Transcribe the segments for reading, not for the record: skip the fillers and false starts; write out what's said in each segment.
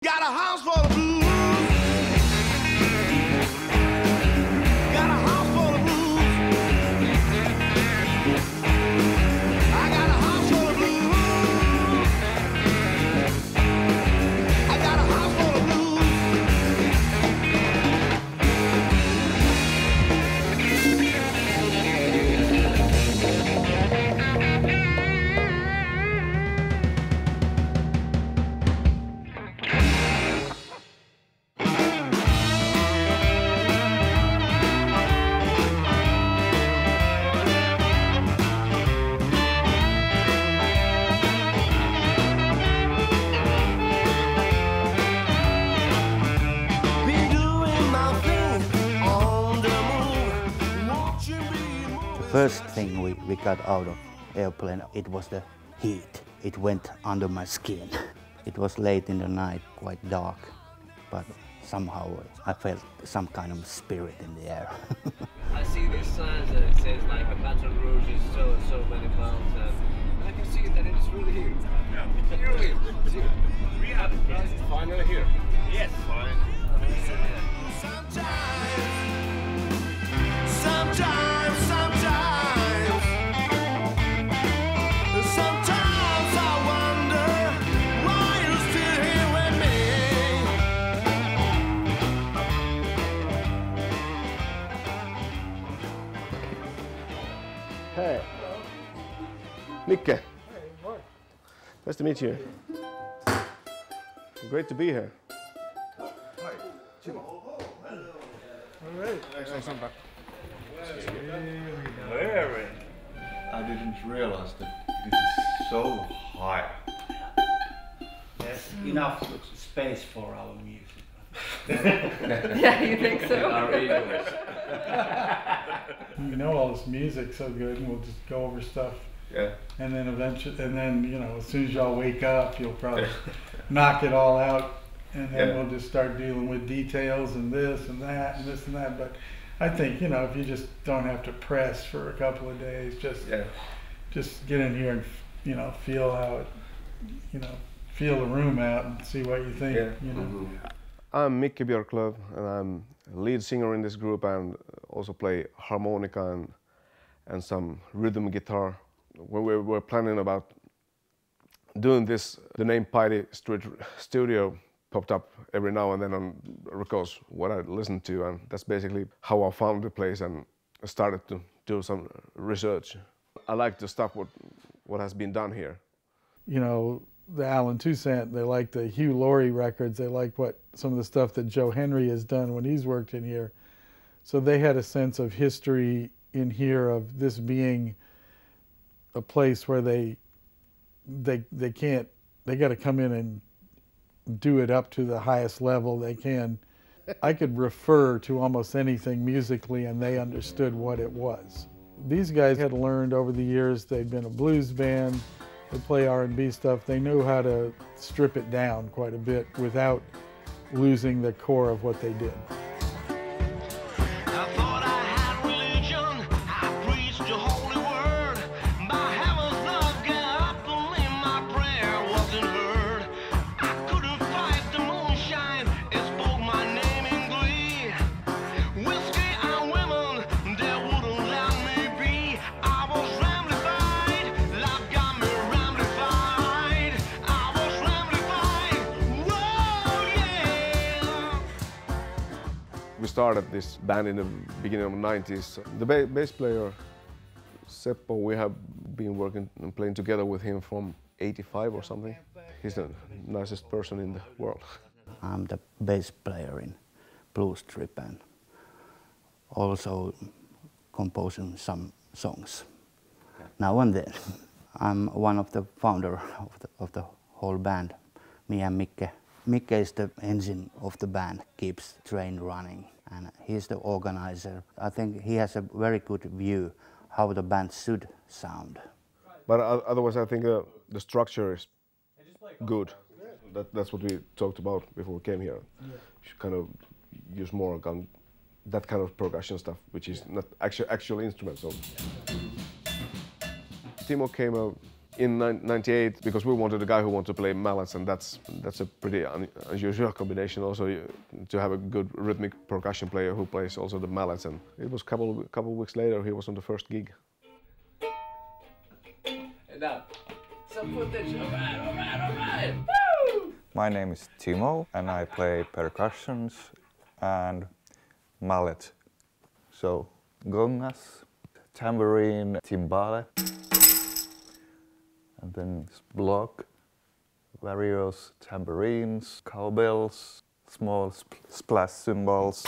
Got a house full of blues. Got a house full of blues. I got a house full of blues. I got a house full of blues. First thing we got out of airplane, it was the heat. It went under my skin. It was late in the night, quite dark, but somehow I felt some kind of spirit in the air. I see these signs that it says like a Baton Rouge is so many pounds, and I can see that it's really here. Yeah. Here we have it. It's finally here. Yes. Fine. Sometimes I wonder why you're still here with me. Hey. Micke. Hey, Mark. Nice to meet you. Great to be here. Hi, Timo. All right. Very. I didn't realize that this is so high. There's enough space for our music. Yeah, you think so? Our eagles. You know all this music so good, and we'll just go over stuff. Yeah. And then eventually, you know, as soon as y'all wake up, you'll probably knock it all out, and then we'll just start dealing with details and this and that and this and that. But I think, you know, if you just don't have to press for a couple of days, just get in here and, you know, feel how it, you know, feel the room out and see what you think. Yeah. You know. Mm-hmm. I'm Micke Bjorklof, and I'm lead singer in this group, and also play harmonica and some rhythm guitar. When we were planning about doing this, the name Piety Street Studio popped up every now and then on records what I listened to, and that's basically how I found the place and started to do some research. I like the stuff what has been done here. You know, the Alan Toussaint, they like the Hugh Laurie records, they like some of the stuff that Joe Henry has done when he's worked in here. So they had a sense of history in here of this being a place where they got to come in and do it up to the highest level they can. I could refer to almost anything musically and they understood what it was. These guys had learned over the years, they'd been a blues band, they play R&B stuff, they knew how to strip it down quite a bit without losing the core of what they did. We started this band in the beginning of the 90s. The bass player, Seppo, we have been working and playing together with him from '85 or something. He's the nicest person in the world. I'm the bass player in Blue Strip and also composing some songs now and then. I'm one of the founder of the whole band, me and Micke. Micke is the engine of the band, keeps the train running, and he's the organizer. I think he has a very good view how the band should sound. But otherwise I think the structure is good. That's what we talked about before we came here. You should kind of use more that kind of percussion stuff, which is not actual instruments. So. Timo came in '98 because we wanted a guy who wanted to play mallets, and that's a pretty unusual combination also to have a good rhythmic percussion player who plays also the mallets. And it was couple of weeks later he was on the first gig. And now, some footage. All right. Woo! My name is Timo and I play percussions and mallet. So gongas, tambourine, timbale, and then block, various tambourines, cowbells, small splash cymbals.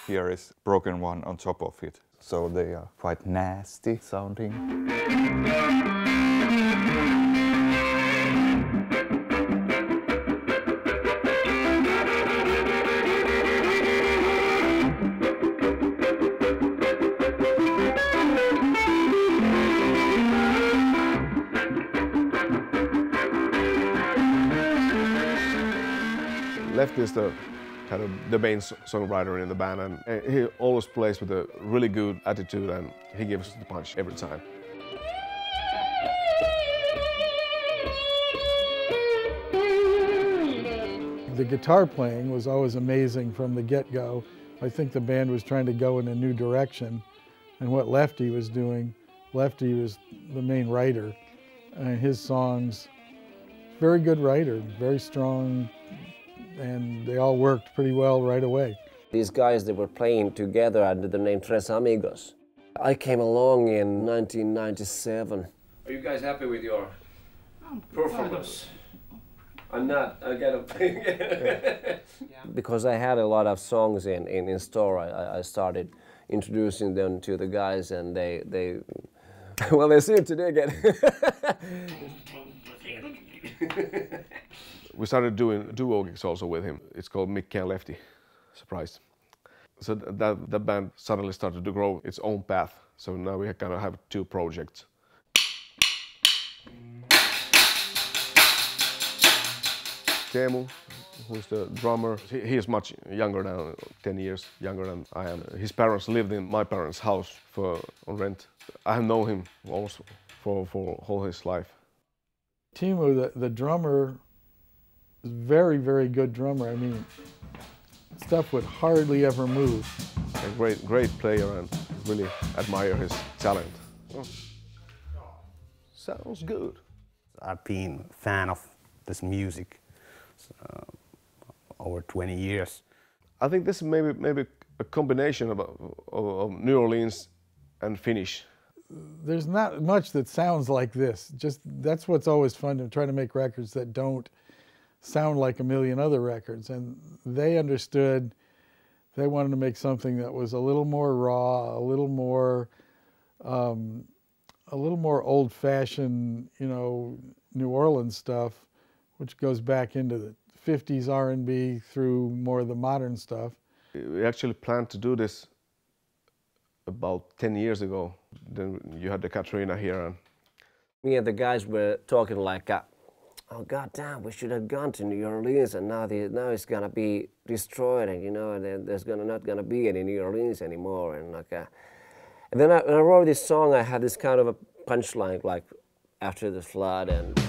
Here is broken one on top of it, so they are quite nasty sounding. Lefty is the kind of the main songwriter in the band, and he always plays with a really good attitude, and he gives the punch every time. The guitar playing was always amazing from the get-go. I think the band was trying to go in a new direction, and what Lefty was doing, Lefty was the main writer, and his songs, very good writer, very strong, and they all worked pretty well right away. These guys, they were playing together under the name Tres Amigos. I came along in 1997. Are you guys happy with your performance? I'm not. I gotta play. Because I had a lot of songs in store, I started introducing them to the guys, and they well, they seem to dig it. We started doing duo gigs also with him. It's called Micke and Lefty. Surprise. So that band suddenly started to grow its own path. So now we kind of have two projects. Teemu, who's the drummer, he is much younger now, 10 years younger than I am. His parents lived in my parents' house on rent. I have known him also for all his life. Teemu, the drummer, is very, very good drummer. I mean, stuff would hardly ever move. A great player, and really admire his talent. Oh. Sounds good. I've been a fan of this music over 20 years. I think this is maybe a combination of New Orleans and Finnish. There's not much that sounds like this. Just that's what's always fun, to try to make records that don't sound like a million other records. And they understood they wanted to make something that was a little more raw, a little more old-fashioned, you know, New Orleans stuff, which goes back into the 50s R&B through more of the modern stuff. We actually planned to do this about 10 years ago. Then you had the Katrina here. And me and the guys were talking like, oh god damn, we should have gone to New Orleans, and now it's gonna be destroyed, and you know, and there's not gonna be any New Orleans anymore, and like, and then when I wrote this song, I had this kind of a punchline like, after the flood, and.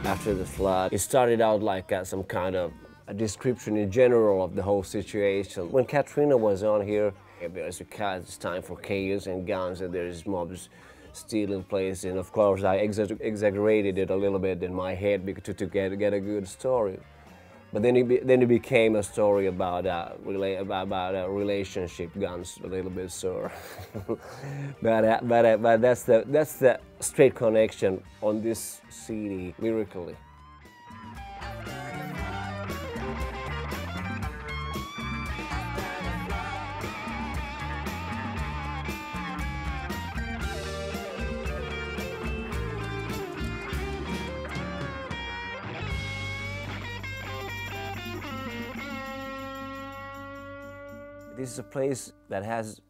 After the flood, it started out like some kind of a description in general of the whole situation. When Katrina was on here, there's it's time for chaos and guns, and there's mobs stealing places, and of course I exaggerated it a little bit in my head to get a good story. But then it became a story about relationship guns, a little bit sore. but that's the straight connection on this CD lyrically. This is a place that has,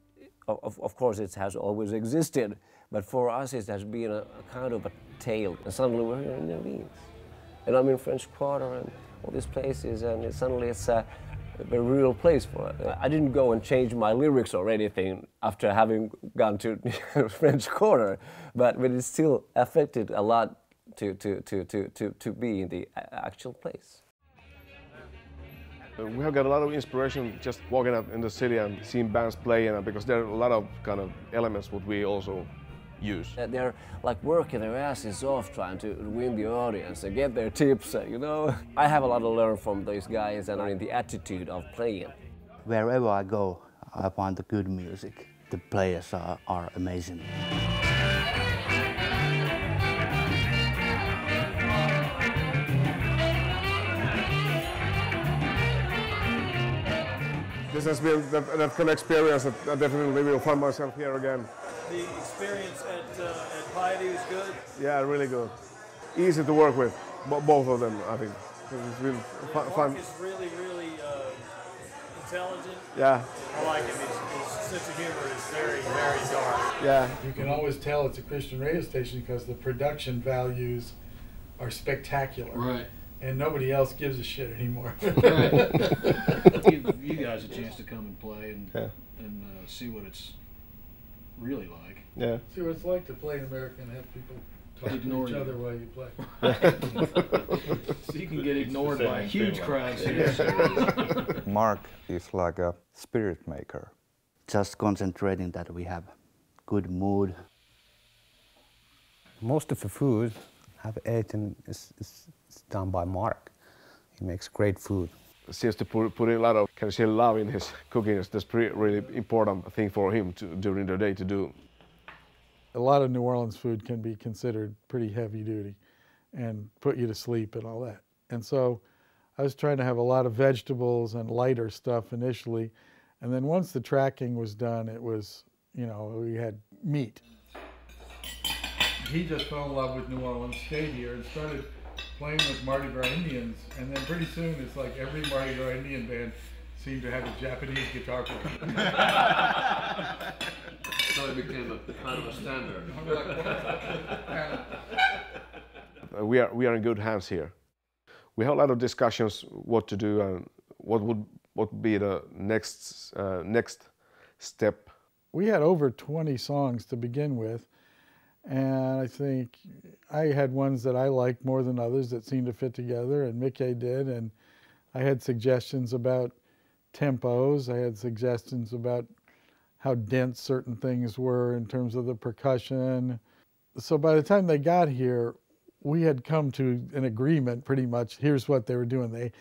of course it has always existed, but for us it has been a kind of a tale. And suddenly we're here in New Orleans. And I'm in French Quarter and all these places, and suddenly it's a very real place for us. I didn't go and change my lyrics or anything after having gone to French Quarter, but it still affected a lot to be in the actual place. We have got a lot of inspiration just walking out in the city and seeing bands play, and because there are a lot of kind of elements what we also use. They're like working their asses off trying to win the audience and get their tips, you know. I have a lot to learn from these guys and in the attitude of playing. Wherever I go, I find the good music. The players are amazing. This has been that kind of experience that I definitely will find myself here again. The experience at Piety was good? Yeah, really good. Easy to work with, both of them, I think. It's been fun. Mark is really intelligent. Yeah. I like him. His sense of humor is very dark. Yeah. You can always tell it's a Christian radio station because the production values are spectacular. Right. And nobody else gives a shit anymore. Give you guys a chance to come and play and see what it's really like. Yeah. See what it's like to play in America and have people talk Ignore to each you. other while you play. So you can get ignored by huge crowds here. Mark is like a spirit maker. Just concentrating that we have good mood. Most of the food I've eaten is done by Mark. He makes great food. Seems to put a lot of love in his cooking. That's really important thing for him during the day to do. A lot of New Orleans food can be considered pretty heavy duty and put you to sleep and all that. And so I was trying to have a lot of vegetables and lighter stuff initially. And then once the tracking was done, it was, you know, we had meat. He just fell in love with New Orleans, stayed here, and started playing with Mardi Gras Indians. And then pretty soon, it's like every Mardi Gras Indian band seemed to have a Japanese guitar player. So it became a kind of a standard. We are in good hands here. We have a lot of discussions what to do and what would be the next step. We had over 20 songs to begin with. And I think I had ones that I liked more than others that seemed to fit together, and Micke did. And I had suggestions about tempos. I had suggestions about how dense certain things were in terms of the percussion. So by the time they got here, we had come to an agreement pretty much. Here's what they were doing. They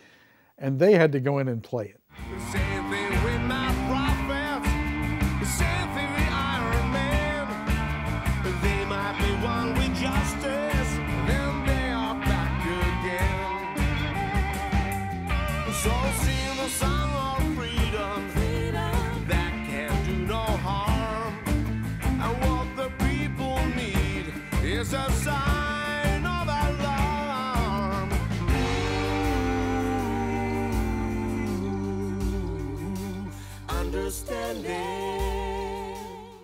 had to go in and play it. Same thing with my prophets, the same thing with Iron Man. They might be one with justice, then they are back again. So sing the song of freedom, that can do no harm. And what the people need is a sign of alarm. Understanding.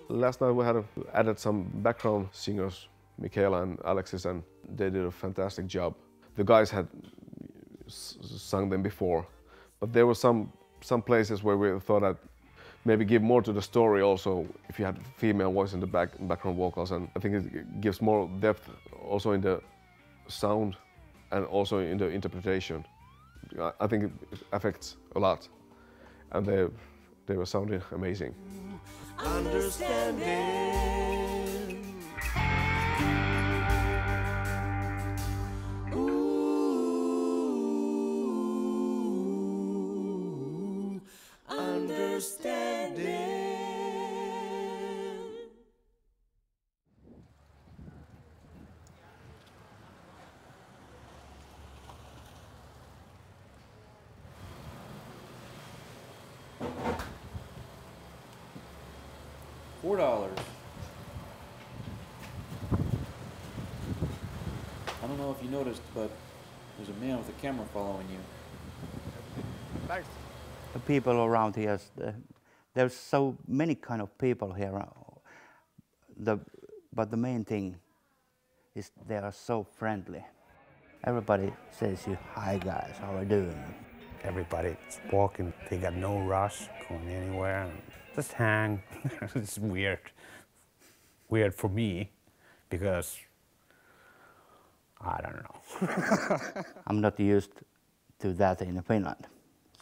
Last night we had added some background singers, Michaela and Alexis, and they did a fantastic job. The guys had sung them before, but there were some places where we thought that maybe give more to the story also if you had female voice in the background vocals, and I think it gives more depth also in the sound and also in the interpretation. I think it affects a lot, and they were sounding amazing. Understanding. Ooh. $4. I don't know if you noticed, but there's a man with a camera following you. Thanks. The people around here, there's so many kind of people here. But the main thing is they are so friendly. Everybody says you, "Hi guys, how are you doing?" Everybody's walking, they got no rush going anywhere. Just hang. It's weird. Weird for me because I don't know. I'm not used to that in Finland.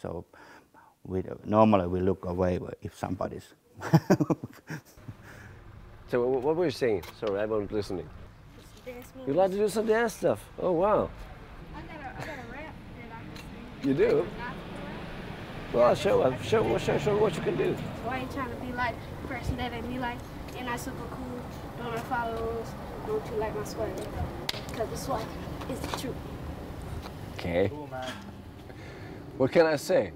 So normally we look away if somebody's. So what were you saying? Sorry, I wasn't listening. You like to do some dance stuff? Oh wow. I got a rap that I can sing. You do? Well, show what you can do. So I ain't trying to be like the person that ain't be like, and I super cool, don't want to follow rules, don't you like my swag? Because the swag is the truth. Okay. Cool, man. What can I say?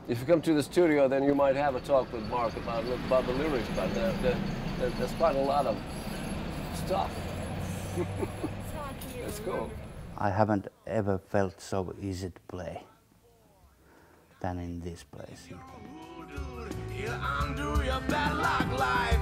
If you come to the studio, then you might have a talk with Mark about the lyrics, but there's quite a lot of stuff. That's cool. I haven't ever felt so easy to play than in this place. You undo your bad luck life.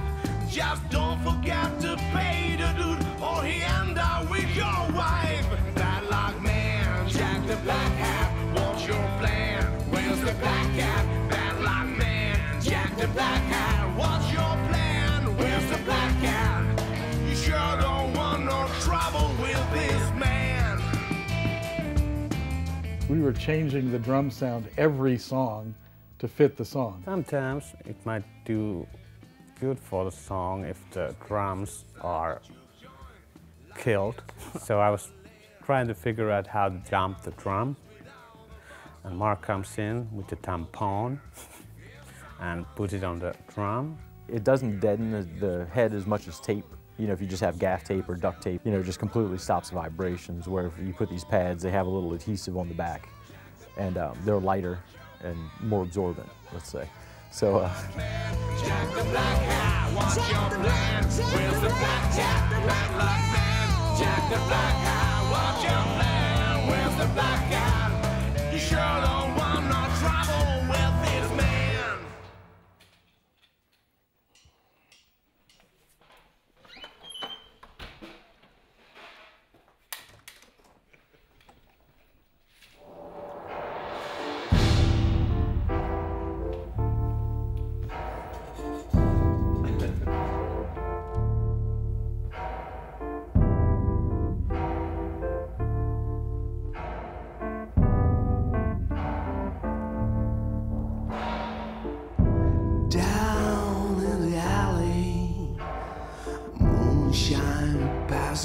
Just don't forget to pay the dude, or he end up with your wife. Bad luck man, Jack the Black Hat. What's your plan? Where's the black cat? Bad luck man, Jack the Black Hat. What's your plan? Where's the black cat? You sure don't want no trouble with this man. We were changing the drum sound every song to fit the song. Sometimes it might do good for the song if the drums are killed. So I was trying to figure out how to jump the drum. And Mark comes in with the tampon and puts it on the drum. It doesn't deaden the head as much as tape. You know, if you just have gaff tape or duct tape, you know, it just completely stops vibrations. Where if you put these pads, they have a little adhesive on the back, and they're lighter and more absorbent, let's say. So. Jack the Black Hat, what's your plan? Where's the black cat? Bad luck man. Jack the Black Hat, what's your plan? Where's the black cat? You sure don't want no trouble with this man.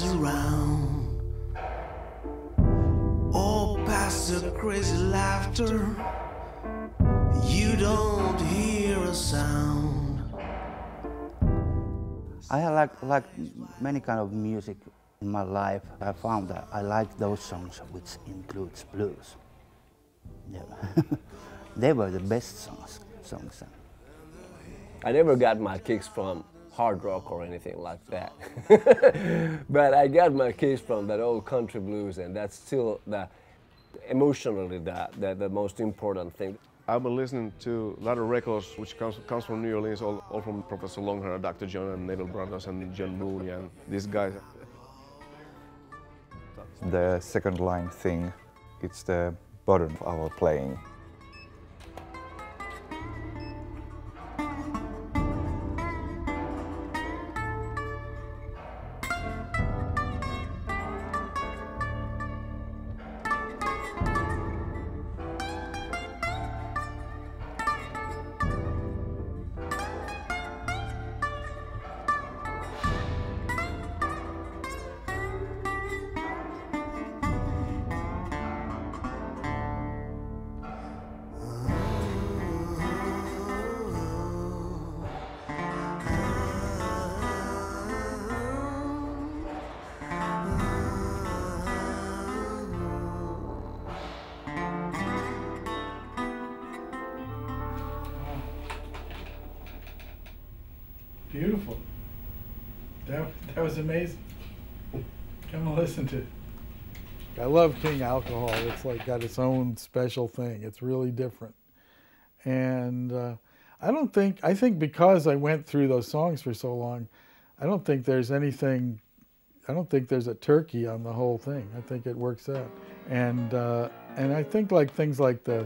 Around, oh, past the crazy laughter, you don't hear a sound. I like many kind of music in my life. I found that I like those songs which includes blues. Yeah. They were the best songs. I never got my kicks from hard rock or anything like that. But I got my kicks from that old country blues, and that's still emotionally the most important thing. I've been listening to a lot of records which comes from New Orleans, all from Professor Longhair, Dr. John and Neville Brothers and John Mooney and these guys. The second line thing, it's the bottom of our playing. Beautiful. That was amazing. Come and listen to it. I love King Alcohol. It's like got its own special thing. It's really different. And I think because I went through those songs for so long, I don't think there's anything, I don't think there's a turkey on the whole thing. I think it works out. And I think like things like the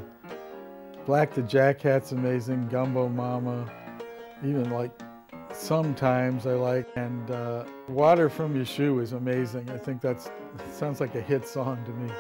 Black the Jack Hat's amazing, Gumbo Mama, even like Sometimes I like, and Water From Your Shoe is amazing. I think that sounds like a hit song to me.